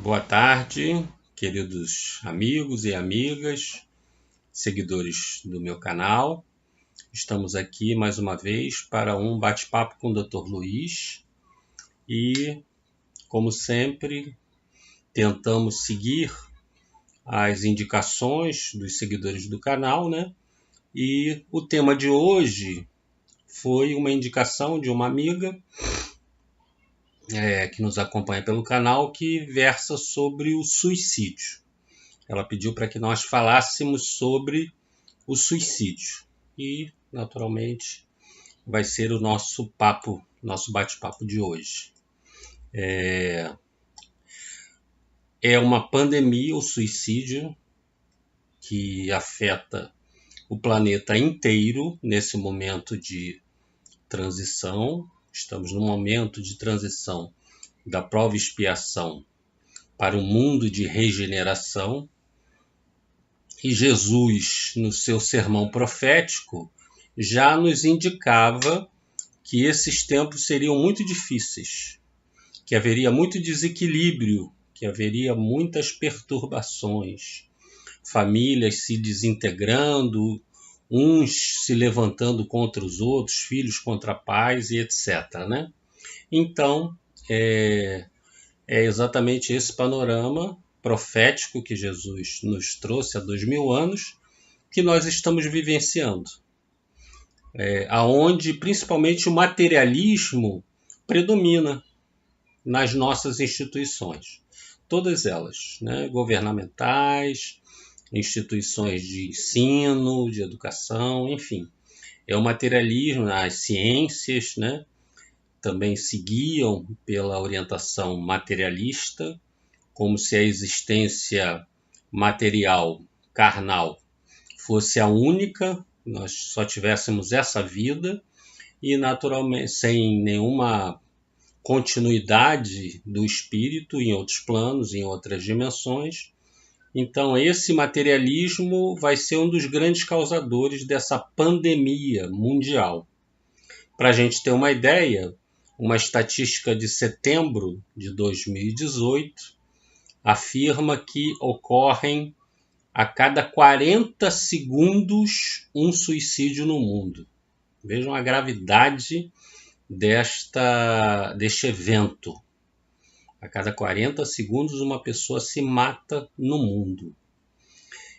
Boa tarde, queridos amigos e amigas, seguidores do meu canal. Estamos aqui mais uma vez para um bate-papo com o Dr. Luiz e, como sempre, tentamos seguir as indicações dos seguidores do canal, né? E o tema de hoje foi uma indicação de uma amiga que nos acompanha pelo canal, que versa sobre o suicídio. Ela pediu para que nós falássemos sobre o suicídio. E, naturalmente, vai ser o nosso bate-papo de hoje. É uma pandemia, o suicídio, que afeta o planeta inteiro nesse momento de transição. Estamos num momento de transição da prova e expiação para um mundo de regeneração. E Jesus, no seu sermão profético, já nos indicava que esses tempos seriam muito difíceis, que haveria muito desequilíbrio, que haveria muitas perturbações, famílias se desintegrando, uns se levantando contra os outros, filhos contra pais e etc. Né? Então, é exatamente esse panorama profético que Jesus nos trouxe há 2000 anos que nós estamos vivenciando, aonde principalmente o materialismo predomina nas nossas instituições, todas elas, né, governamentais, instituições de ensino, de educação, enfim, é o materialismo, as ciências, né, também se guiam pela orientação materialista, como se a existência material, carnal, fosse a única, nós só tivéssemos essa vida e naturalmente sem nenhuma continuidade do espírito em outros planos, em outras dimensões. Então esse materialismo vai ser um dos grandes causadores dessa pandemia mundial. Para a gente ter uma ideia, uma estatística de setembro de 2018 afirma que ocorrem a cada 40 segundos um suicídio no mundo. Vejam a gravidade deste evento. A cada 40 segundos uma pessoa se mata no mundo.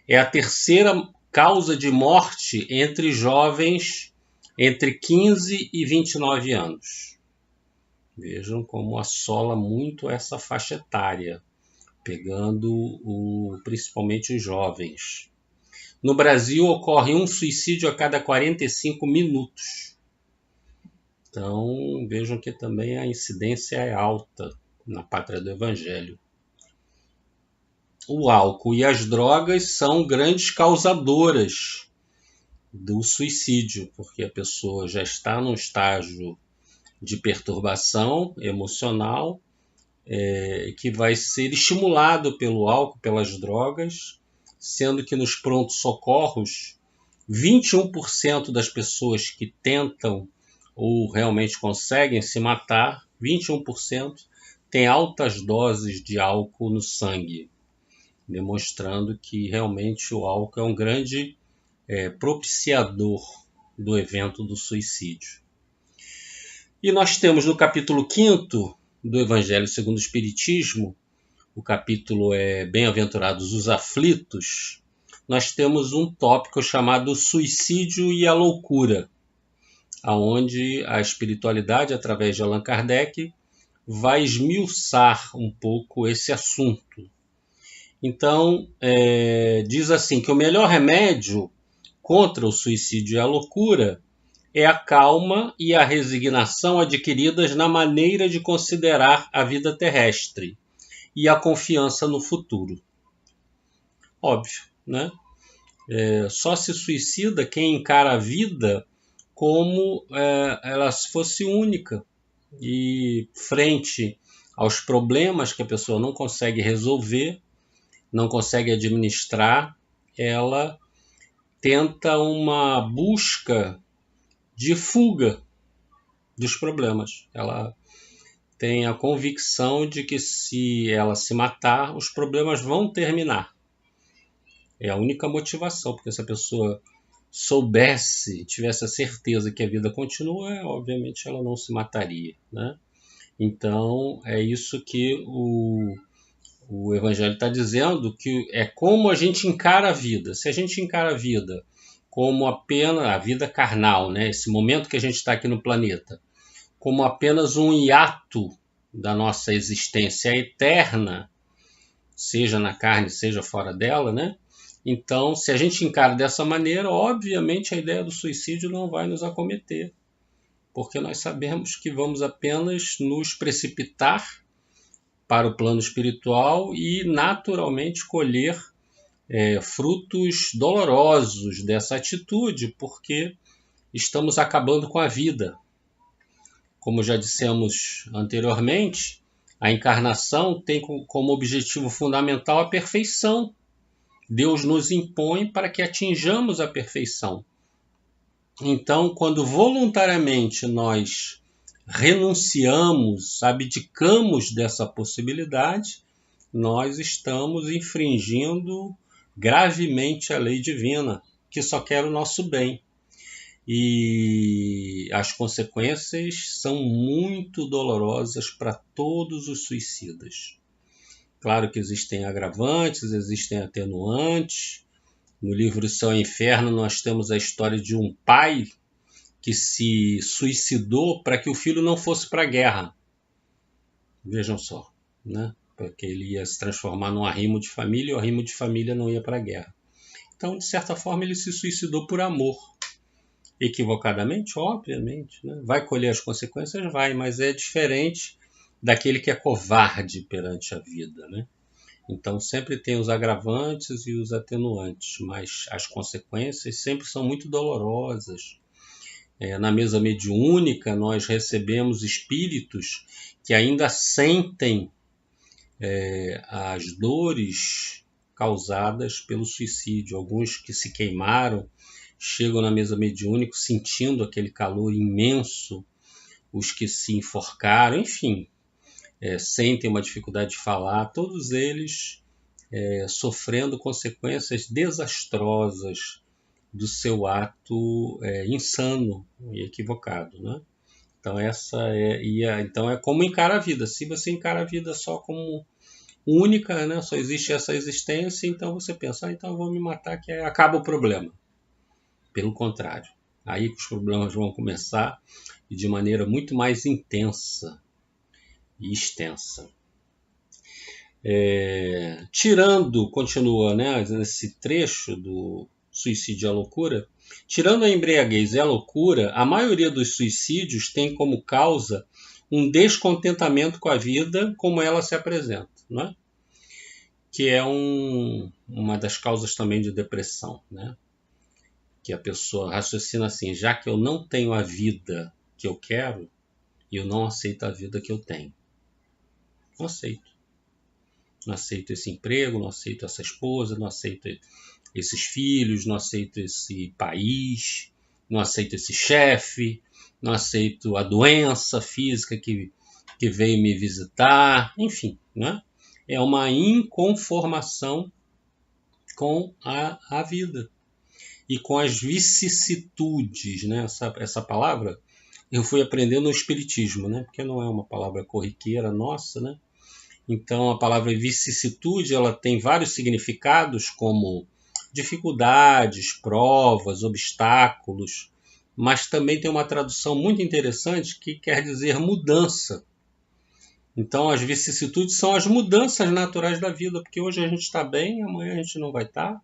É a terceira causa de morte entre jovens entre 15 e 29 anos. Vejam como assola muito essa faixa etária, pegando principalmente os jovens. No Brasil, ocorre um suicídio a cada 45 minutos. Então, vejam que também a incidência é alta na pátria do Evangelho. O álcool e as drogas são grandes causadoras do suicídio, porque a pessoa já está num estágio de perturbação emocional, que vai ser estimulado pelo álcool, pelas drogas, sendo que nos prontos-socorros, 21% das pessoas que tentam ou realmente conseguem se matar, 21% têm altas doses de álcool no sangue, demonstrando que realmente o álcool é um grande propiciador do evento do suicídio. E nós temos no capítulo 5º do Evangelho segundo o Espiritismo, o capítulo é Bem-aventurados os aflitos, nós temos um tópico chamado Suicídio e a Loucura, onde a espiritualidade, através de Allan Kardec, vai esmiuçar um pouco esse assunto. Então, diz assim que o melhor remédio contra o suicídio e a loucura é a calma e a resignação adquiridas na maneira de considerar a vida terrestre e a confiança no futuro. Óbvio, né? Só se suicida quem encara a vida como ela fosse única e frente aos problemas que a pessoa não consegue resolver, não consegue administrar, ela tenta uma busca de fuga dos problemas. Ela tem a convicção de que se ela se matar, os problemas vão terminar. É a única motivação, porque se a pessoa soubesse, tivesse a certeza que a vida continua, obviamente ela não se mataria, né? Então, é isso que o Evangelho está dizendo, que é como a gente encara a vida. Se a gente encara a vida como apenas a vida carnal, né? Esse momento que a gente está aqui no planeta, como apenas um hiato da nossa existência eterna, seja na carne, seja fora dela, né? Então, se a gente encara dessa maneira, obviamente a ideia do suicídio não vai nos acometer, porque nós sabemos que vamos apenas nos precipitar para o plano espiritual e naturalmente colher frutos dolorosos dessa atitude, porque estamos acabando com a vida. Como já dissemos anteriormente, a encarnação tem como objetivo fundamental a perfeição. Deus nos impõe para que atinjamos a perfeição. Então, quando voluntariamente nós renunciamos, abdicamos dessa possibilidade, nós estamos infringindo gravemente a lei divina, que só quer o nosso bem. E as consequências são muito dolorosas para todos os suicidas. Claro que existem agravantes, existem atenuantes. No livro Céu e Inferno nós temos a história de um pai que se suicidou para que o filho não fosse para a guerra. Vejam só, né? Porque ele ia se transformar num arrimo de família e o arrimo de família não ia para a guerra. Então, de certa forma, ele se suicidou por amor. Equivocadamente? Obviamente. Né? Vai colher as consequências? Vai, mas é diferente daquele que é covarde perante a vida. Né? Então, sempre tem os agravantes e os atenuantes, mas as consequências sempre são muito dolorosas. Na mesa mediúnica, nós recebemos espíritos que ainda sentem as dores causadas pelo suicídio. Alguns que se queimaram chegam na mesa mediúnica sentindo aquele calor imenso, os que se enforcaram, enfim, sentem uma dificuldade de falar, todos eles sofrendo consequências desastrosas do seu ato insano e equivocado, né? Então então é como encara a vida. Se você encara a vida só como única, né? Só existe essa existência, então você pensa, então eu vou me matar que acaba o problema. Pelo contrário, aí que os problemas vão começar e de maneira muito mais intensa e extensa. Continua, né, nesse trecho do suicídio e a loucura, tirando a embriaguez e a loucura, a maioria dos suicídios tem como causa um descontentamento com a vida como ela se apresenta, não é? Que é uma das causas também de depressão, né? Que a pessoa raciocina assim, já que eu não tenho a vida que eu quero, eu não aceito a vida que eu tenho. Não aceito. Não aceito esse emprego, não aceito essa esposa, não aceito esses filhos, não aceito esse país, não aceito esse chefe, não aceito a doença física que veio me visitar, enfim, né? É uma inconformação com a vida e com as vicissitudes, né? Essa palavra eu fui aprendendo no Espiritismo, né? Porque não é uma palavra corriqueira nossa, né? Então a palavra vicissitude ela tem vários significados, como dificuldades, provas, obstáculos, mas também tem uma tradução muito interessante que quer dizer mudança. Então as vicissitudes são as mudanças naturais da vida, porque hoje a gente está bem, amanhã a gente não vai estar.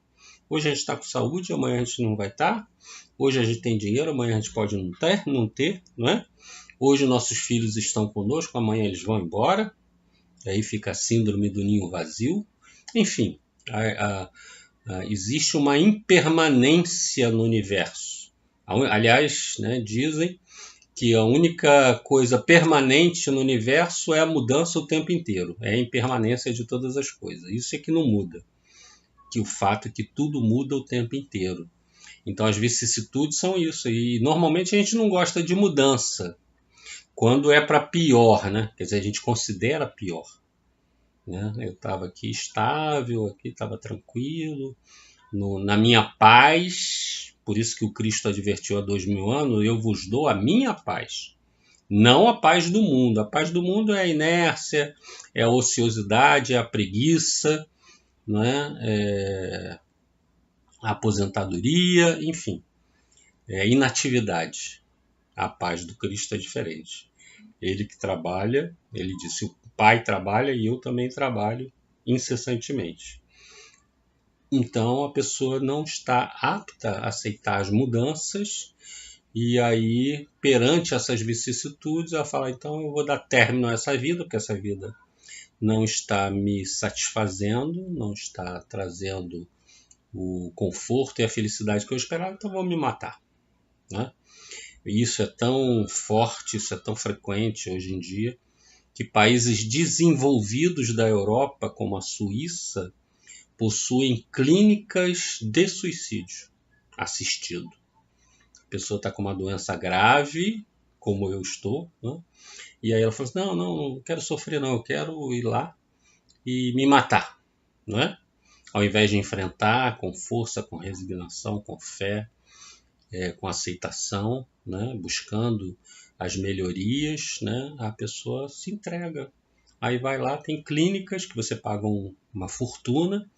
Hoje a gente está com saúde, amanhã a gente não vai estar. Hoje a gente tem dinheiro, amanhã a gente pode não ter, não é? Hoje nossos filhos estão conosco, amanhã eles vão embora. Aí fica a síndrome do ninho vazio. Enfim, existe uma impermanência no universo. Aliás, né, dizem que a única coisa permanente no universo é a mudança o tempo inteiro. É a impermanência de todas as coisas. Isso é que não muda. Que o fato é que tudo muda o tempo inteiro. Então as vicissitudes são isso. E normalmente a gente não gosta de mudança. Quando é para pior, né? Quer dizer, a gente considera pior. Né? Eu estava aqui estável, aqui estava tranquilo, na minha paz. Por isso que o Cristo advertiu há 2000 anos: eu vos dou a minha paz. Não a paz do mundo. A paz do mundo é a inércia, é a ociosidade, é a preguiça, né? É a aposentadoria, enfim, é a inatividade. A paz do Cristo é diferente. Ele que trabalha, ele disse: o Pai trabalha e eu também trabalho incessantemente. Então a pessoa não está apta a aceitar as mudanças, e aí, perante essas vicissitudes, ela fala: então eu vou dar término a essa vida, porque essa vida não está me satisfazendo, não está trazendo o conforto e a felicidade que eu esperava, então eu vou me matar. Né? E isso é tão forte, isso é tão frequente hoje em dia, que países desenvolvidos da Europa, como a Suíça, possuem clínicas de suicídio assistido. A pessoa está com uma doença grave, como eu estou, né? E aí ela fala assim: não quero sofrer, não, eu quero ir lá e me matar, não é? Ao invés de enfrentar com força, com resignação, com fé, com aceitação, né? Buscando as melhorias, né? A pessoa se entrega. Aí vai lá, tem clínicas que você paga uma fortuna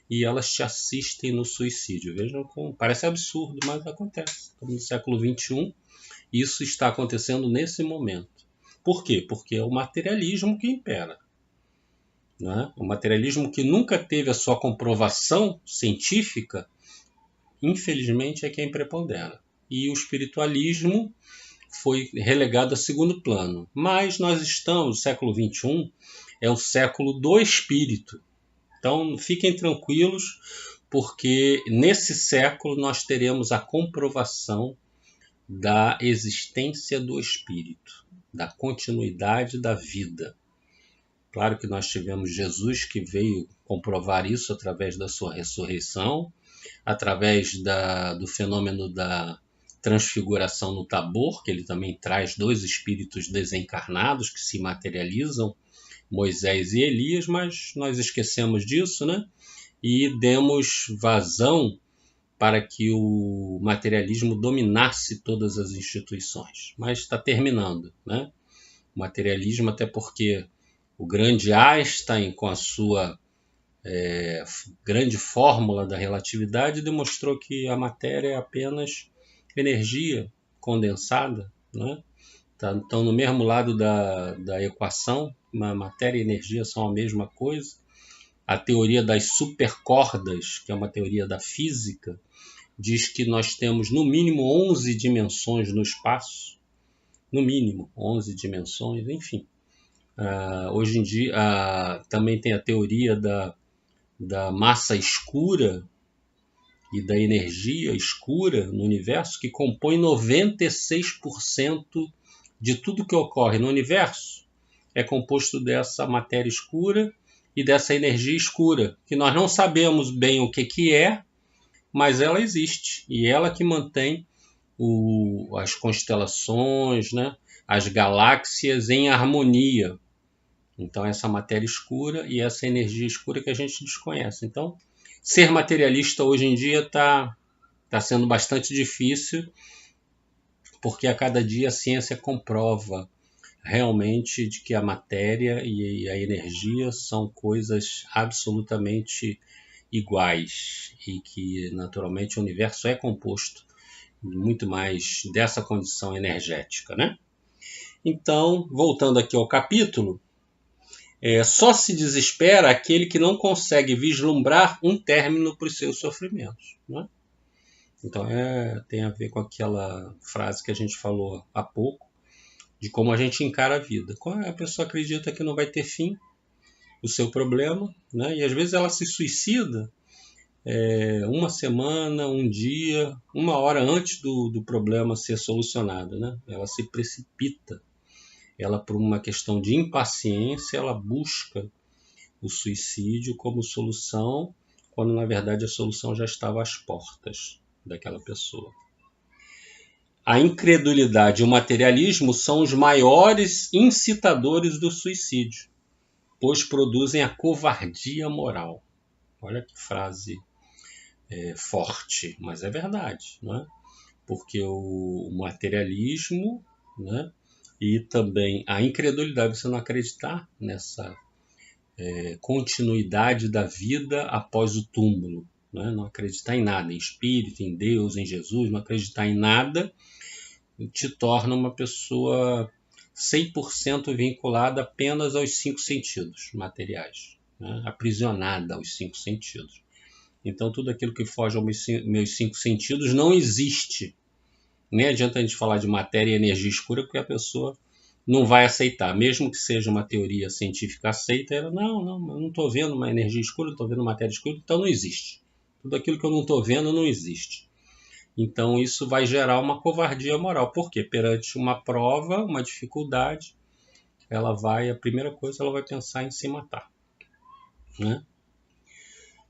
e elas te assistem no suicídio. Vejam como parece absurdo, mas acontece. Estamos no século XXI, isso está acontecendo nesse momento. Por quê? Porque é o materialismo que impera. Né? O materialismo que nunca teve a sua comprovação científica, infelizmente, é quem prepondera. E o espiritualismo foi relegado a segundo plano. Mas nós estamos, no século XXI, é o século do espírito. Então fiquem tranquilos, porque nesse século nós teremos a comprovação da existência do espírito, da continuidade da vida. Claro que nós tivemos Jesus que veio comprovar isso através da sua ressurreição, através do fenômeno da transfiguração no Tabor, que ele também traz dois espíritos desencarnados que se materializam, Moisés e Elias, mas nós esquecemos disso, né? E demos vazão para que o materialismo dominasse todas as instituições. Mas está terminando, né? O materialismo, até porque o grande Einstein, com a sua grande fórmula da relatividade, demonstrou que a matéria é apenas energia condensada, né? Estão no mesmo lado da equação, matéria e energia são a mesma coisa. A teoria das supercordas, que é uma teoria da física, diz que nós temos no mínimo 11 dimensões no espaço, no mínimo 11 dimensões, enfim. Hoje em dia também tem a teoria da massa escura e da energia escura no universo, que compõe 96% de tudo que ocorre no universo, é composto dessa matéria escura e dessa energia escura, que nós não sabemos bem o que é, mas ela existe, e ela que mantém as constelações, né, as galáxias em harmonia. Então essa matéria escura e essa energia escura que a gente desconhece. Então, ser materialista hoje em dia está sendo bastante difícil, porque a cada dia a ciência comprova realmente de que a matéria e a energia são coisas absolutamente iguais, e que naturalmente o universo é composto muito mais dessa condição energética, né? Então, voltando aqui ao capítulo, só se desespera aquele que não consegue vislumbrar um término para os seus sofrimentos, né? Então tem a ver com aquela frase que a gente falou há pouco, de como a gente encara a vida. Quando a pessoa acredita que não vai ter fim o seu problema, né? E às vezes ela se suicida uma semana, um dia, uma hora antes do problema ser solucionado, né? Ela se precipita. Ela, por uma questão de impaciência, ela busca o suicídio como solução, quando na verdade a solução já estava às portas daquela pessoa. a incredulidade e o materialismo são os maiores incitadores do suicídio, pois produzem a covardia moral. Olha que frase forte, mas é verdade, né? Porque o materialismo, né, e também a incredulidade, você não acreditar nessa continuidade da vida após o túmulo, né? Não acreditar em nada, em espírito, em Deus, em Jesus, não acreditar em nada, te torna uma pessoa 100% vinculada apenas aos 5 sentidos materiais, né? Aprisionada aos 5 sentidos. Então, tudo aquilo que foge aos meus 5 sentidos não existe. Nem adianta a gente falar de matéria e energia escura, porque a pessoa não vai aceitar. Mesmo que seja uma teoria científica aceita, ela, não, eu não estou vendo uma energia escura, estou vendo matéria escura, então não existe. Tudo aquilo que eu não estou vendo não existe. Então, isso vai gerar uma covardia moral. Por quê? Perante uma prova, uma dificuldade, a primeira coisa, ela vai pensar em se matar, né?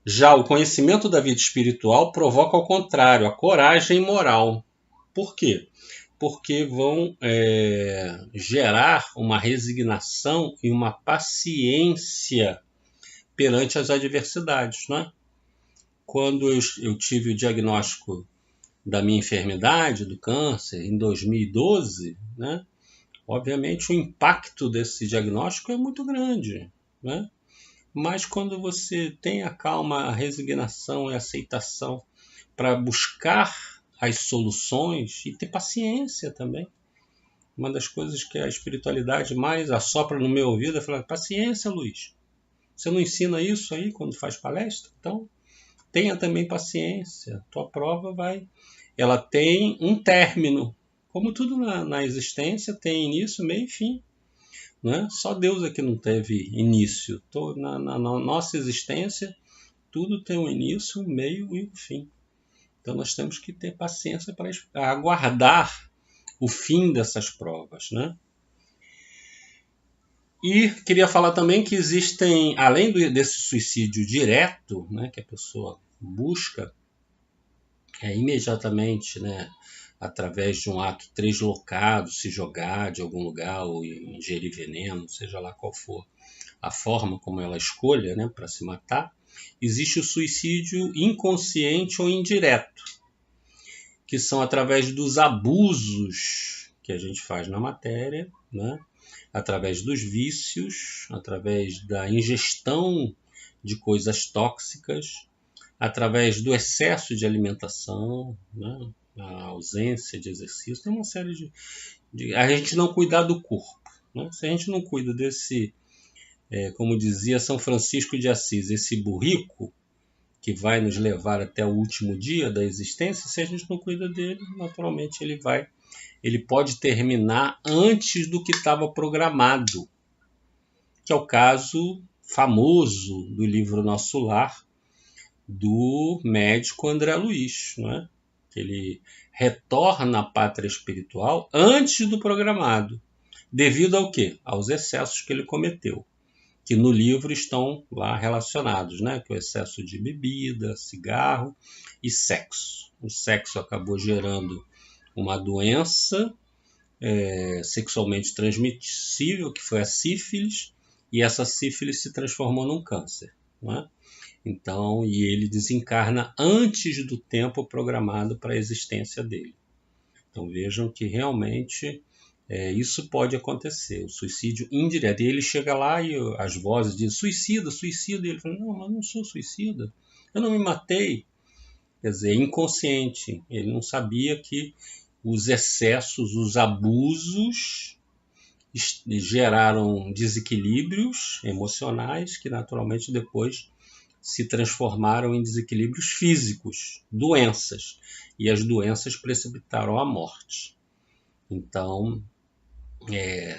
Já o conhecimento da vida espiritual provoca ao contrário, a coragem moral. Por quê? Porque vão gerar uma resignação e uma paciência perante as adversidades, não é? Quando eu tive o diagnóstico da minha enfermidade, do câncer, em 2012, né? Obviamente o impacto desse diagnóstico é muito grande, né? Mas quando você tem a calma, a resignação e a aceitação para buscar as soluções e ter paciência também. Uma das coisas que a espiritualidade mais assopra no meu ouvido é falar, paciência, Luiz. Você não ensina isso aí quando faz palestra? Então, tenha também paciência. Tua prova ela tem um término. Como tudo na existência tem início, meio e fim. Né? Só Deus é que não teve início. Na nossa existência, tudo tem um início, um meio e um fim. Então nós temos que ter paciência para aguardar o fim dessas provas, né? E queria falar também que existem, além desse suicídio direto, né, que a pessoa busca imediatamente, né, através de um ato translocado, se jogar de algum lugar ou ingerir veneno, seja lá qual for a forma como ela escolha, né, para se matar, existe o suicídio inconsciente ou indireto, que são através dos abusos que a gente faz na matéria, né, através dos vícios, através da ingestão de coisas tóxicas, através do excesso de alimentação, né, a ausência de exercício, tem uma série de a gente não cuidar do corpo, né? Se a gente não cuida desse, como dizia São Francisco de Assis, esse burrico que vai nos levar até o último dia da existência, se a gente não cuida dele, naturalmente ele pode terminar antes do que estava programado, que é o caso famoso do livro Nosso Lar, do médico André Luiz, não é? Ele retorna à pátria espiritual antes do programado, devido ao quê? Aos excessos que ele cometeu, que no livro estão lá relacionados, né? Que é o excesso de bebida, cigarro e sexo. O sexo acabou gerando uma doença sexualmente transmissível, que foi a sífilis, e essa sífilis se transformou num câncer, né? Então, e ele desencarna antes do tempo programado para a existência dele. Então vejam que realmente isso pode acontecer, o suicídio indireto. E ele chega lá e as vozes dizem, suicida, suicida. E ele fala, não, mas não sou suicida, eu não me matei. Quer dizer, inconsciente. Ele não sabia que os excessos, os abusos geraram desequilíbrios emocionais que naturalmente depois se transformaram em desequilíbrios físicos, doenças, e as doenças precipitaram a morte. Então,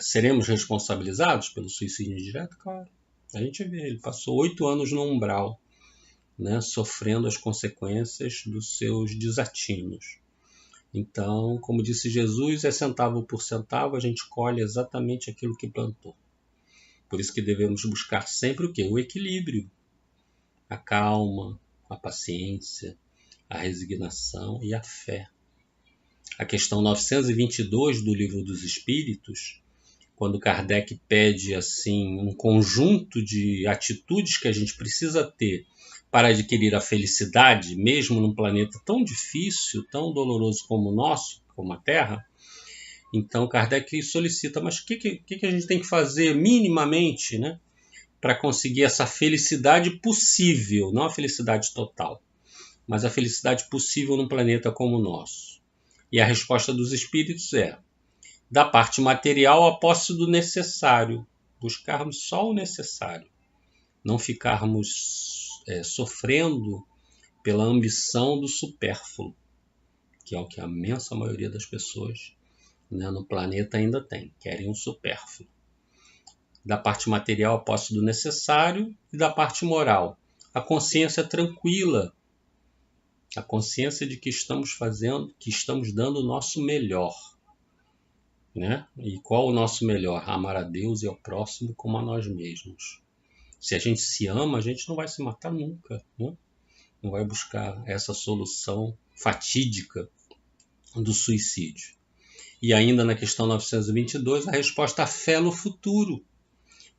seremos responsabilizados pelo suicídio indireto? Claro. A gente vê, ele passou 8 anos no umbral, né, sofrendo as consequências dos seus desatinos. Então, como disse Jesus, centavo por centavo, a gente colhe exatamente aquilo que plantou. Por isso que devemos buscar sempre o quê? O equilíbrio, a calma, a paciência, a resignação e a fé. a questão 922 do Livro dos Espíritos, quando Kardec pede assim um conjunto de atitudes que a gente precisa ter para adquirir a felicidade, mesmo num planeta tão difícil, tão doloroso como o nosso, como a Terra. Então Kardec solicita, mas o que a gente tem que fazer minimamente, né, para conseguir essa felicidade possível, não a felicidade total, mas a felicidade possível num planeta como o nosso? E a resposta dos espíritos é: da parte material, a posse do necessário, buscarmos só o necessário, não ficarmos sofrendo pela ambição do supérfluo, que é o que a imensa maioria das pessoas, né, no planeta ainda tem, querem um supérfluo. Da parte material, a posse do necessário, e da parte moral, a consciência tranquila, a consciência de que estamos fazendo, que estamos dando o nosso melhor, né? E qual o nosso melhor? Amar a Deus e ao próximo como a nós mesmos. Se a gente se ama, a gente não vai se matar nunca, né? Não vai buscar essa solução fatídica do suicídio. E ainda na questão 922, a resposta à fé no futuro.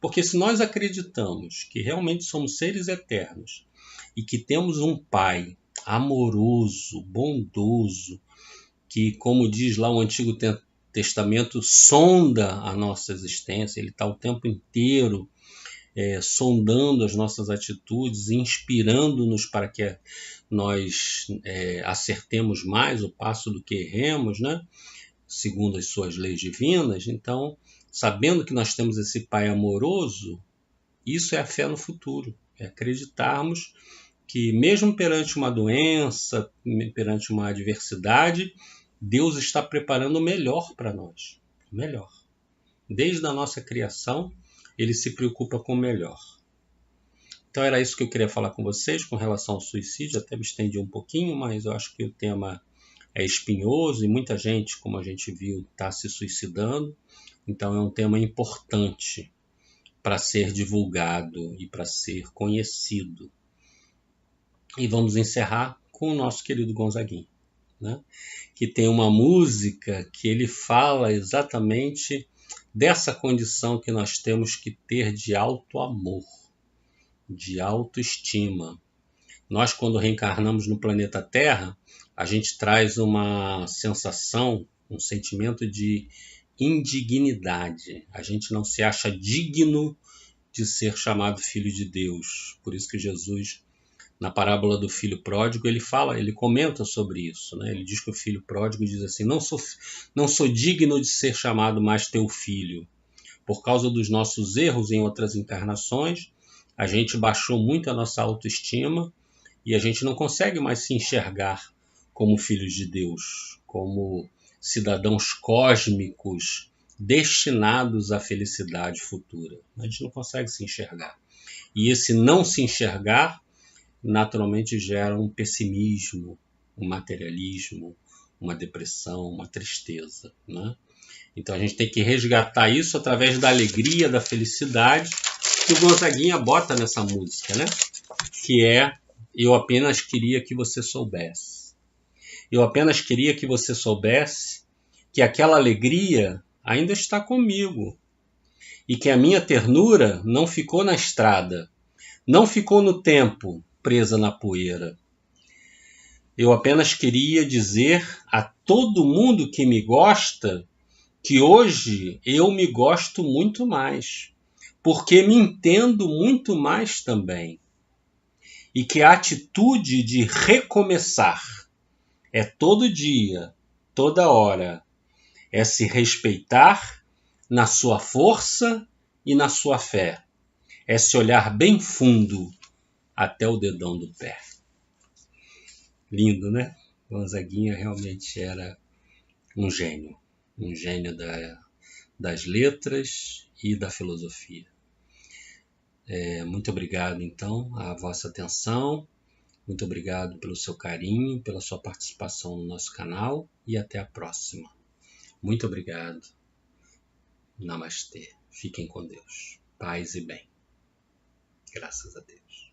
Porque se nós acreditamos que realmente somos seres eternos e que temos um Pai amoroso, bondoso, que, como diz lá o Antigo Testamento, sonda a nossa existência, ele está o tempo inteiro sondando as nossas atitudes, inspirando-nos para que nós acertemos mais o passo do que erremos, né? Segundo as suas leis divinas. Então, sabendo que nós temos esse Pai amoroso, isso é a fé no futuro, é acreditarmos que mesmo perante uma doença, perante uma adversidade, Deus está preparando o melhor para nós, o melhor. Desde a nossa criação, ele se preocupa com o melhor. Então era isso que eu queria falar com vocês com relação ao suicídio. Até me estendi um pouquinho, mas eu acho que o tema é espinhoso e muita gente, como a gente viu, está se suicidando. Então é um tema importante para ser divulgado e para ser conhecido. E vamos encerrar com o nosso querido Gonzaguinha, né? Que tem uma música que ele fala exatamente dessa condição que nós temos que ter de auto-amor, de autoestima. Nós, quando reencarnamos no planeta Terra, a gente traz uma sensação, um sentimento de indignidade. A gente não se acha digno de ser chamado filho de Deus. Por isso que Jesus, na parábola do filho pródigo, ele comenta sobre isso, né? Ele diz que o filho pródigo diz assim: não sou digno de ser chamado mais teu filho. Por causa dos nossos erros em outras encarnações, a gente baixou muito a nossa autoestima e a gente não consegue mais se enxergar como filhos de Deus, como cidadãos cósmicos destinados à felicidade futura. A gente não consegue se enxergar. E esse não se enxergar naturalmente gera um pessimismo, um materialismo, uma depressão, uma tristeza, né? Então a gente tem que resgatar isso através da alegria, da felicidade que o Gonzaguinha bota nessa música, né? Que é: eu apenas queria que você soubesse. Eu apenas queria que você soubesse que aquela alegria ainda está comigo e que a minha ternura não ficou na estrada, não ficou no tempo, presa na poeira. Eu apenas queria dizer a todo mundo que me gosta que hoje eu me gosto muito mais, porque me entendo muito mais também. E que a atitude de recomeçar é todo dia, toda hora, é se respeitar na sua força e na sua fé, é se olhar bem fundo até o dedão do pé. Lindo, né? Gonzaguinha realmente era um gênio das letras e da filosofia. Muito obrigado, então, à vossa atenção. Muito obrigado pelo seu carinho, pela sua participação no nosso canal e até a próxima. Muito obrigado. Namastê. Fiquem com Deus. Paz e bem. Graças a Deus.